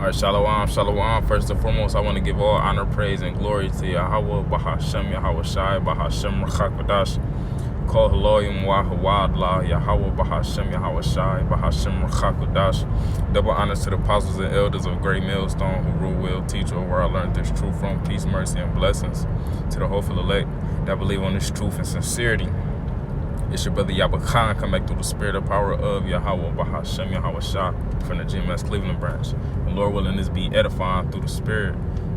All right, shalom, shalom. First and foremost, I want to give all honor, praise, and glory to Yahweh, Bahashem, Yahweh Shai, Bahashem, Rachakodash, Kol Haloyim, Wahawadla, Yahweh, Bahashem, Yahweh Shai, Bahashem, Rachakodash. Double honors to the apostles and elders of Great Millstone who rule well, teach over where I learned this truth from. Peace, mercy, and blessings to the hopeful elect that believe on this truth and sincerity. It's your brother Yabba Khan, come back through the spirit and power of Yahweh, Bahashem, Yahweh Shai, from the GMS Cleveland branch. And Lord willing, this be edifying through the spirit.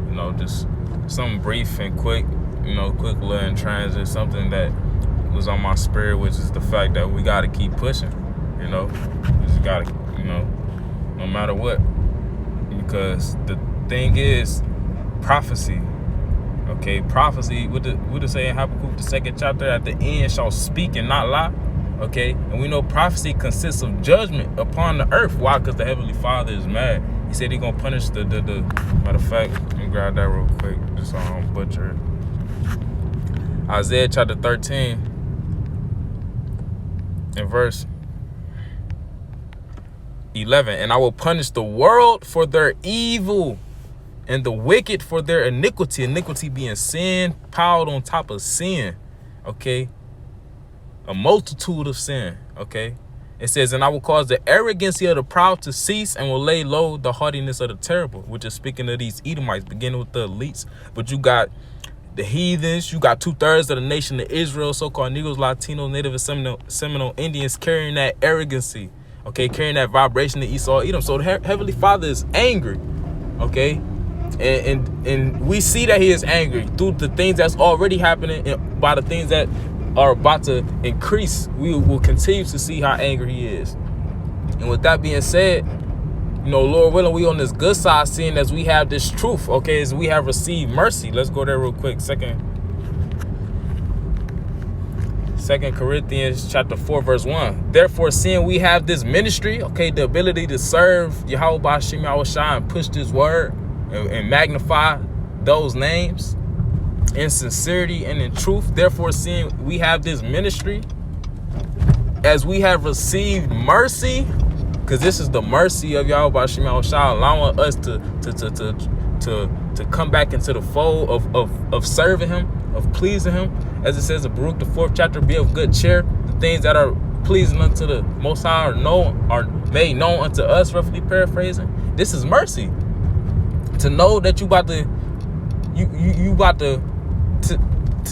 You know, just something brief and quick, quick little in transit, something that was on my spirit, which is the fact that we got to keep pushing, We just got to, no matter what. Because the thing is, prophecy. Okay, prophecy, what it say in Habakkuk, the 2nd chapter, at the end shall speak and not lie. Okay, and we know prophecy consists of judgment upon the earth. Why? Because the Heavenly Father is mad. He said he's going to punish the matter of fact, let me grab that real quick, just so I don't butcher it. Isaiah chapter 13 and verse 11. And I will punish the world for their evil, and the wicked for their iniquity. Iniquity being sin piled on top of sin. Okay. A multitude of sin. Okay. It says, and I will cause the arrogancy of the proud to cease, and will lay low the haughtiness of the terrible, which is speaking of these Edomites, beginning with the elites. But you got the heathens, you got 2/3 of the nation of Israel, so-called Negroes, Latinos, Native and Seminole Indians, carrying that arrogancy. Okay. Carrying that vibration to Esau, Edom. So the Heavenly Father is angry. Okay. And we see that he is angry through the things that's already happening, and by the things that are about to increase. We will continue to see how angry he is. And with that being said, Lord willing, we on this good side, seeing as we have this truth, okay, as we have received mercy. Let's go there real quick. Second Corinthians chapter 4, verse 1. Therefore, seeing we have this ministry, okay, the ability to serve Yahweh Bashim Yahweh Shai and push this word and magnify those names in sincerity and in truth. Therefore, seeing we have this ministry, as we have received mercy, because this is the mercy of Yahweh Bashim Yahweh Shai, allowing us to come back into the fold of serving him, of pleasing him. As it says in Baruch the 4th chapter, be of good cheer. The things that are pleasing unto the Most High are made known unto us, roughly paraphrasing. This is mercy. To know that you about to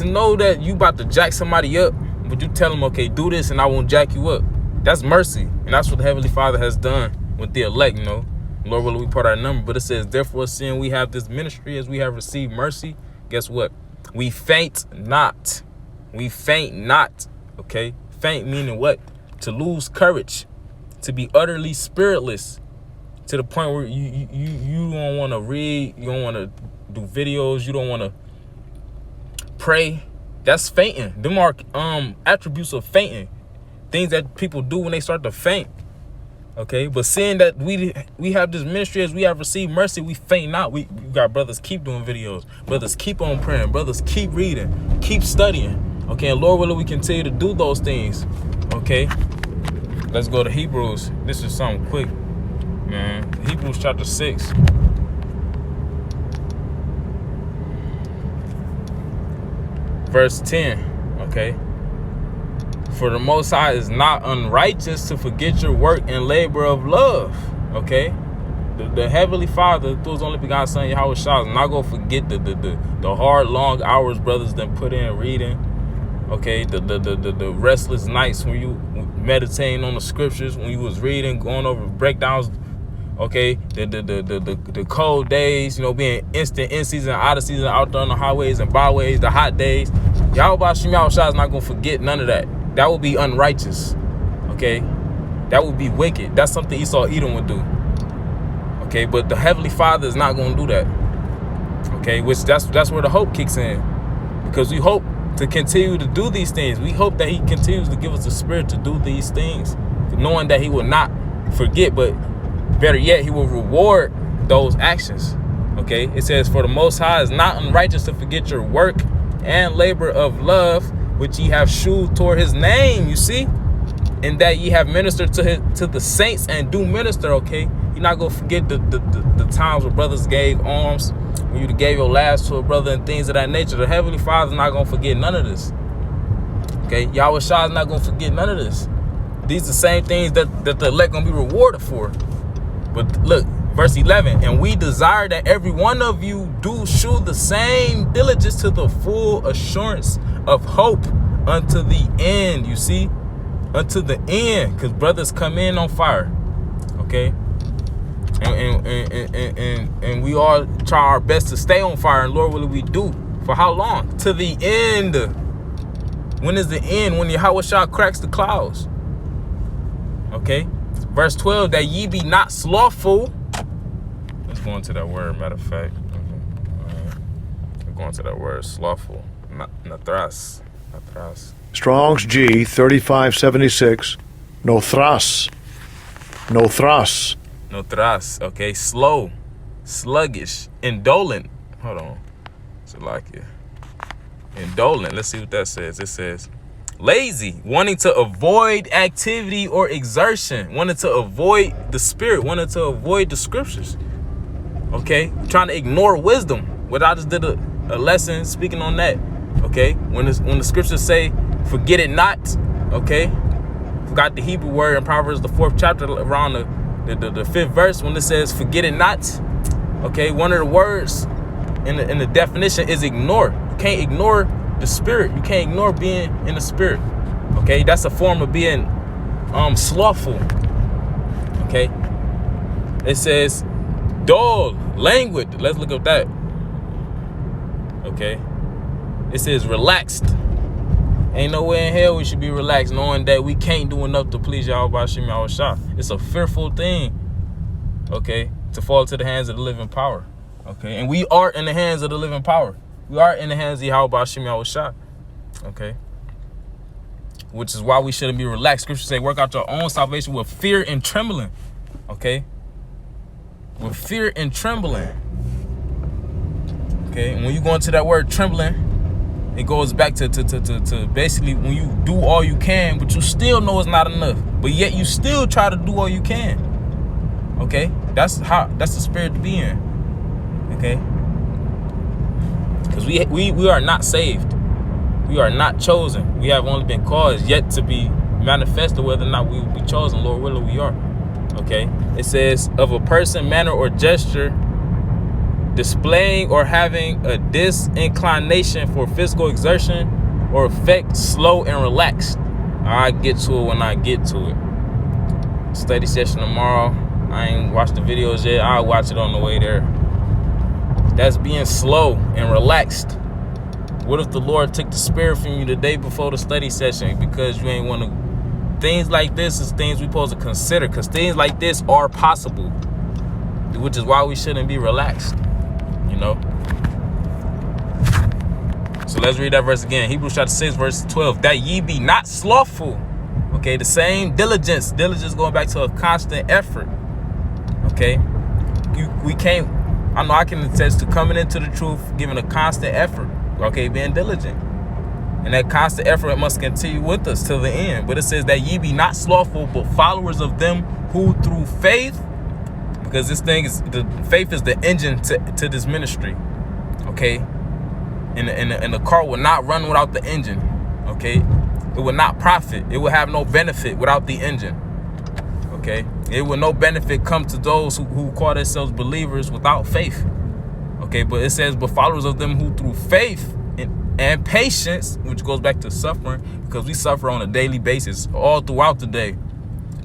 know that you about to jack somebody up, but you tell them, okay, do this and I won't jack you up. That's mercy. And that's what the Heavenly Father has done with the elect, Lord will we put our number. But it says, therefore, seeing we have this ministry, as we have received mercy, guess what? We faint not. We faint not. Okay? Faint meaning what? To lose courage. To be utterly spiritless. To the point where you don't want to read, you don't want to do videos, you don't want to pray. That's fainting. Them are attributes of fainting. Things that people do when they start to faint. Okay, but seeing that we have this ministry, as we have received mercy, we faint not. We got brothers keep doing videos, brothers keep on praying, brothers keep reading, keep studying. Okay, and Lord willing, we continue to do those things. Okay, let's go to Hebrews. This is something quick. Man, Hebrews chapter 6. Verse 10. Okay. For the Most High is not unrighteous to forget your work and labor of love. Okay. The Heavenly Father, through his only begotten Son, Yahweh Shai, is not going to forget the hard, long hours brothers then put in reading. Okay. The restless nights when you meditating on the scriptures, when you was reading, going over breakdowns. Okay, the cold days, being instant in season, out of season, out there on the highways and byways, the hot days. Yahweh Bashim Yahweh Shai is not going to forget none of that. That would be unrighteous. Okay, that would be wicked. That's something Esau Edom would do. Okay, but the Heavenly Father is not going to do that. Okay, which that's where the hope kicks in, because we hope to continue to do these things. We hope that he continues to give us the spirit to do these things, knowing that he will not forget, but better yet, he will reward those actions. Okay, it says, for the Most High is not unrighteous to forget your work and labor of love, which ye have shewed toward his name. You see, in that ye have ministered to the saints and do minister. Okay, He's not going to forget the times where brothers gave arms, when you gave your last to a brother and things of that nature. The Heavenly Father's not going to forget none of this. Okay? Yahweh Shah is not going to forget none of this. These are the same things that the elect going to be rewarded for. But look, verse 11, and we desire that every one of you do shew the same diligence to the full assurance of hope unto the end. You see? Unto the end. Because brothers come in on fire. Okay? And we all try our best to stay on fire. And Lord, what do we do? For how long? To the end. When is the end? When Yahweh Shah cracks the clouds. Okay? Verse 12, that ye be not slothful. Let's go into that word, matter of fact. We're going to that word, slothful. Nathras. Strong's G 3576. Nothras. Okay, slow, sluggish, indolent. Hold on. Salakia. Indolent. Let's see what that says. It says lazy, wanting to avoid activity or exertion, wanting to avoid the spirit, wanting to avoid the scriptures. Okay, trying to ignore wisdom. What I just did a lesson speaking on that. Okay, when the scriptures say, "Forget it not." Okay, forgot the Hebrew word in Proverbs the 4th chapter around the 5th verse when it says, "Forget it not." Okay, one of the words in the definition is ignore. You can't ignore the spirit. You can't ignore being in the spirit. Okay, that's a form of being slothful. Okay, it says dull, languid. Let's look up that. Okay, it says relaxed. Ain't nowhere in hell we should be relaxed, knowing that we can't do enough to please Yahweh Hashem Yahweh Shah. It's a fearful thing, okay, to fall into the hands of the living power. Okay, and we are in the hands of the living power. We are in the hands of Yahweh Hashem Yahweh Shah. Okay, which is why we shouldn't be relaxed. Scripture say, work out your own salvation with fear and trembling. Okay, with fear and trembling. Okay, and when you go into that word trembling, it goes back to basically when you do all you can, but you still know it's not enough. But yet you still try to do all you can. Okay? That's the spirit to be in. Okay? Because we are not saved. We are not chosen. We have only been caused yet to be manifested whether or not we will be chosen. Lord willing, we are. Okay? It says of a person, manner, or gesture displaying or having a disinclination for physical exertion or effect, slow and relaxed. I get to it when I get to it. Study session tomorrow. I ain't watched the videos yet. I'll watch it on the way there. That's being slow and relaxed. What if the Lord took the spirit from you the day before the study session because you ain't want to? Things like this is things we're supposed to consider, because things like this are possible, which is why we shouldn't be relaxed. You know? So let's read that verse again. Hebrews chapter 6, verse 12. That ye be not slothful. Okay, the same diligence. Diligence going back to a constant effort. Okay? We can't, I know I can attest to coming into the truth, giving a constant effort. Okay, being diligent. And that constant effort must continue with us till the end. But it says that ye be not slothful, but followers of them who through faith, because this thing is, the faith is the engine to this ministry. Okay? And the car will not run without the engine. Okay? It will not profit. It will have no benefit without the engine. Okay? It will no benefit come to those who call themselves believers without faith. Okay? But it says, but followers of them who through faith and patience, which goes back to suffering, because we suffer on a daily basis all throughout the day.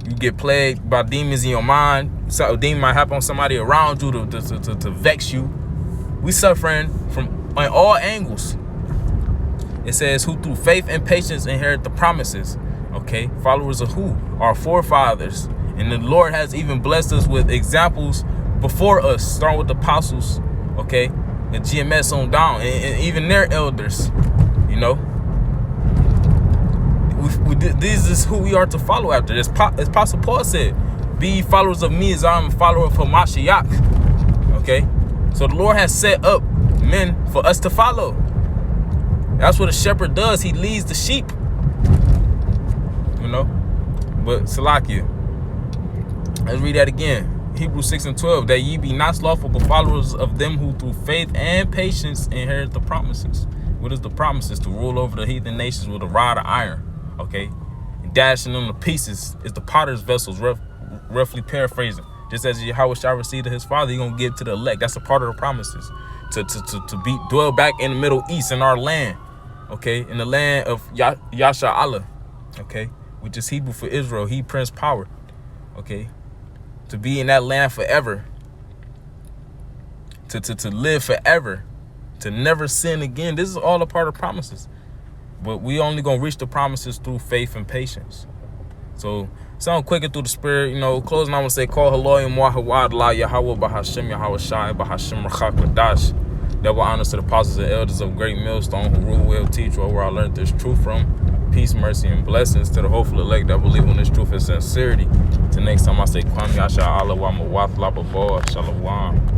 You get plagued by demons in your mind. So a demon might happen on somebody around you to vex you. We suffering from on all angles. It says, who through faith and patience inherit the promises. Okay, followers of who? Our forefathers. And the Lord has even blessed us with examples before us, starting with the apostles. Okay, and GMS on down, and even their elders. You know, this is who we are to follow after. As Apostle Paul said, be followers of me as I am a follower of Hamashiach. Okay, so the Lord has set up men for us to follow. That's what a shepherd does. He leads the sheep. You know, but Salakia, let's read that again. Hebrews 6:12, that ye be not slothful, but followers of them who through faith and patience inherit the promises. What is the promises? To rule over the heathen nations with a rod of iron, okay? Dashing them to pieces is the potter's vessels, roughly paraphrasing. Just as Yahweh shall receive to his father, he's going to give to the elect. That's a part of the promises. To dwell back in the Middle East, in our land, okay? In the land of Yasha Allah, okay? Which is Hebrew for Israel, he Prince Power, okay? To be in that land forever, to live forever, to never sin again. This is all a part of promises. But we only going to reach the promises through faith and patience. So, sound quicker through the spirit. You know, closing, I want to say, call Haloyim Wahawad La Yahweh Bahashem Yahweh Shai Bahashem Rachak Ladash. Double honors to the apostles and elders of Great Millstone who rule well, teach well, where I learned this truth from. Peace, mercy, and blessings to the hopeful elect that believe in this truth and sincerity. Till next time, I say, Kwam Yasha Allah wa Mawaf Lababoa Shalom.